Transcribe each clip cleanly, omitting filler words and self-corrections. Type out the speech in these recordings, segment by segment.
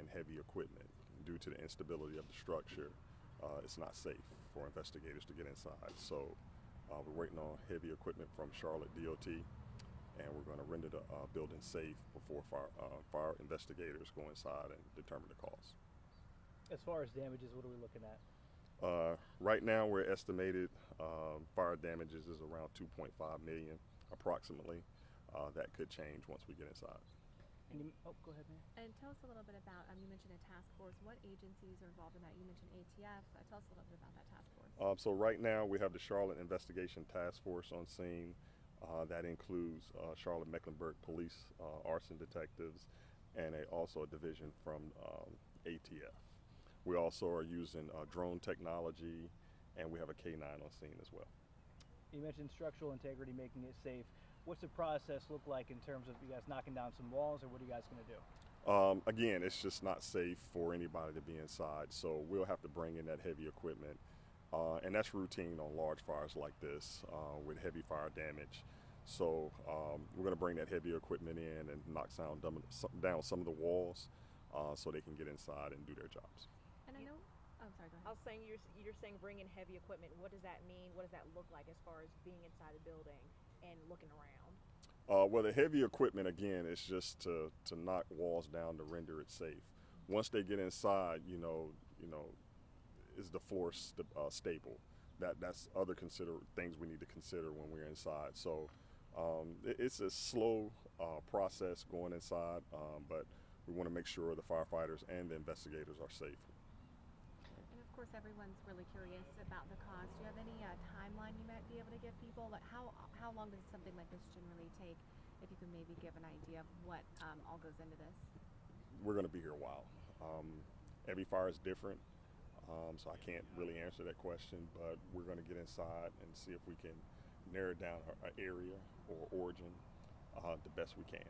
in heavy equipment. Due to the instability of the structure, it's not safe for investigators to get inside. So we're waiting on heavy equipment from Charlotte DOT, and we're going to render the building safe before fire investigators go inside and determine the cause. As far as damages, what are we looking at? Right now, we're estimated fire damages is around 2.5 million, approximately. That could change once we get inside. Oh, go ahead, ma'am. And tell us a little bit about, you mentioned a task force. What agencies are involved in that? You mentioned ATF. Tell us a little bit about that task force. So right now, we have the Charlotte Investigation Task Force on scene. That includes Charlotte Mecklenburg Police arson detectives, and also a division from ATF. We also are using drone technology, and we have a K9 on scene as well. You mentioned structural integrity, making it safe. What's the process look like in terms of you guys knocking down some walls, or what are you guys going to do? Again, it's just not safe for anybody to be inside, so we'll have to bring in that heavy equipment, and that's routine on large fires like this with heavy fire damage. So we're going to bring that heavy equipment in and knock down some of the walls so they can get inside and do their jobs. And I know, oh, sorry, go ahead. I was saying, you're saying bring in heavy equipment. What does that mean? What does that look like as far as being inside the building and looking around? Well, the heavy equipment, again, is just to knock walls down to render it safe. Once they get inside, is the floor stable? That's other things we need to consider when we're inside. So it's a slow process going inside, but we want to make sure the firefighters and the investigators are safe. And of course, everyone's really curious about the cause. Do you have any timeline you might be able to give people? Like how long does something like this generally take? If you could maybe give an idea of what all goes into this. We're going to be here a while. Every fire is different, so I can't really answer that question, but we're going to get inside and see if we can narrow down our area or origin the best we can.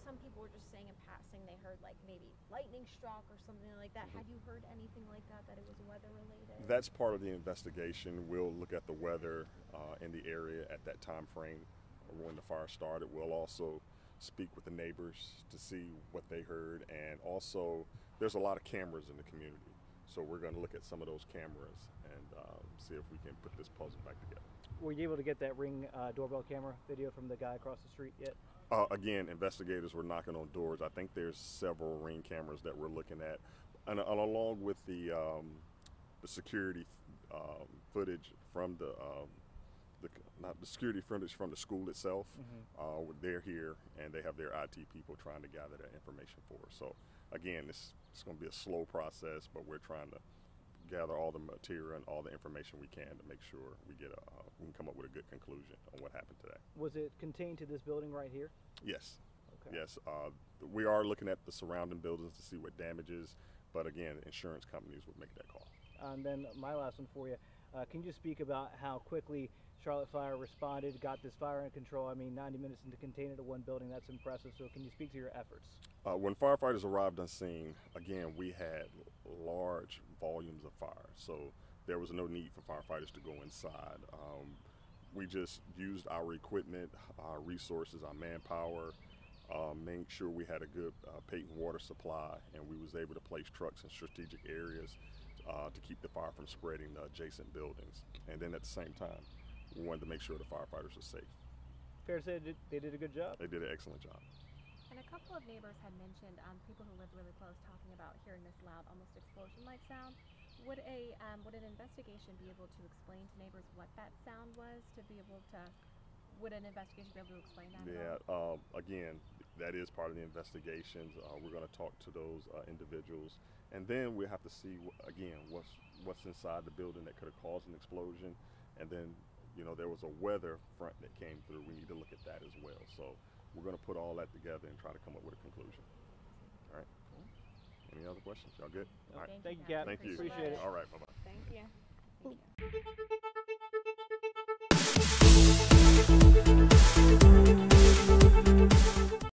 Some people were just saying in passing they heard like maybe lightning struck or something like that. Had you heard anything like that it was weather related? That's part of the investigation. We'll look at the weather in the area at that time frame when the fire started. We'll also speak with the neighbors to see what they heard, and also there's a lot of cameras in the community, so we're going to look at some of those cameras and see if we can put this puzzle back together. Were you able to get that Ring doorbell camera video from the guy across the street yet? Again, investigators were knocking on doors. I think there's several Ring cameras that we're looking at, and along with the security footage from not the security footage from the school itself. They're here, and they have their IT people trying to gather that information for us. So again, it's going to be a slow process, but we're trying to gather all the material and all the information we can to make sure we can come up with a good conclusion on what happened today. Was it contained to this building right here? Yes. Okay. Yes. We are looking at the surrounding buildings to see what damages, but again, insurance companies would make that call. And then my last one for you. Can you speak about how quickly Charlotte Fire responded, got this fire in control? I mean, 90 minutes to contain it to one building, that's impressive. So can you speak to your efforts? When firefighters arrived on scene, again, we had large volumes of fire. So there was no need for firefighters to go inside. We just used our equipment, our resources, our manpower, making sure we had a good patent water supply, and we was able to place trucks in strategic areas to keep the fire from spreading to adjacent buildings. And then at the same time, we wanted to make sure the firefighters are safe. Fair to say they did a good job? They did an excellent job. And a couple of neighbors had mentioned, people who lived really close, talking about hearing this loud, almost explosion-like sound. Would an investigation be able to explain to neighbors what that sound was? Would an investigation be able to explain that? Yeah. Again, that is part of the investigations. We're going to talk to those individuals, and then we have to see again what's inside the building that could have caused an explosion, and then there was a weather front that came through. We need to look at that as well. So we're going to put all that together and try to come up with a conclusion. All right. Cool. Any other questions? Y'all good? All right. Thank you, Cap. Thank you. Appreciate it. All right. Bye-bye. Thank you. Thank you.